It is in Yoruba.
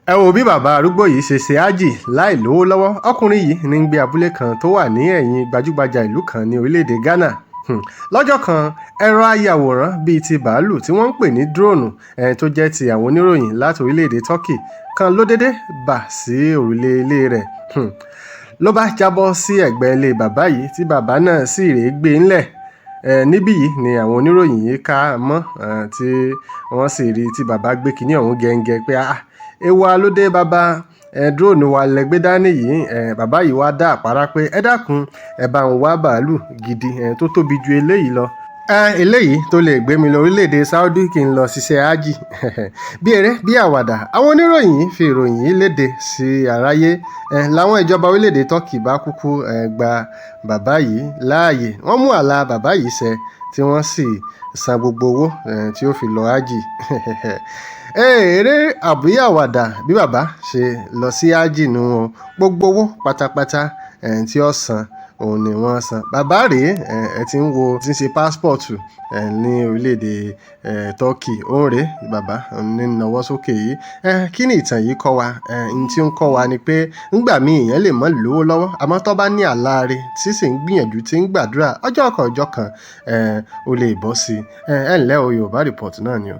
ẹ wo bí bàbá arúgbó yìí ṣe hájì láì lówó lọ́wọ́. Ọkùnrin yìí ní ń gbé abúlé kan tó wà ní ẹ̀yìn gbajúgbajà ìlú kan ní orílẹ̀-èdè Ghana. Lọ́jọ́ kan, ẹ̀rọ ayàwòrán bíi ti bàálù tí wọ́n ń pè ní drone tó jẹ́ ti àwọn oníròyìn láti orílẹ̀-èdè Turkey kan ló dédé bà sí òrùlé ilé rẹ̀. Ló bá jábọ́ sí ẹ̀gbẹ́ ilé bàbá yìí tí bàbá náà sì rèé gbé ńlẹ̀. Níbí yìí ni àwọn oníròyìn yìí ká mọ́ tí wọ́n sì rí tí bàbá gbé kinní ọ̀hún gẹ́ngẹ́ pé ewa ló dé bàbá, drone wa lẹ́gbẹ́ dání yìí. Bàbá yìí wá dá àpárá pé ẹ dákun ẹ bá ń wá bàálù gidi tó tóbi ju eléyìí lọ. Eléyìí tó lè gbé mi lọ orílẹ̀-èdè Saudi kí n lọ ṣiṣẹ́ hájì. Bí eré bí àwàdà àwọn oníròyìn yìí fi ìròyìn yìí léde sí aráyé. Làwọn ìjọba orílẹ̀-èdè Turkey bá kúkú gba bàbá yìí láàyè. Wọ́n mú àlá bàbá yìí ṣẹ tí wọ́n sì san gbogbo owó tí ó fi lọ hájì. Eré àbí àwàdà bí bàbá ṣe lọ sí hájì nù wọn. Gbogbo owó pátápátá tí ó san òun ni wọ́n san. Bàbá rèé ẹ ti ń wo tí ń ṣe pásítọ̀tù ní orílẹ̀-èdè Turkey. Òun rèé bàbá ní nawọ́ sókè yìí. Kí ni ìtàn yìí kọ́ wa? Ohun tí ó ń kọ́ wa ni pé ńgbà míì èèyàn lè mọ́ lówó lọ́wọ́ àmọ́ tó bá ní àlá rẹ̀ tí sì ń gbìyànjú tí ń gbàdúrà ọjọ́ kan ó lè bọ́ sí i. Ẹ ǹlẹ́ o, Yorùbá Report náà ni o.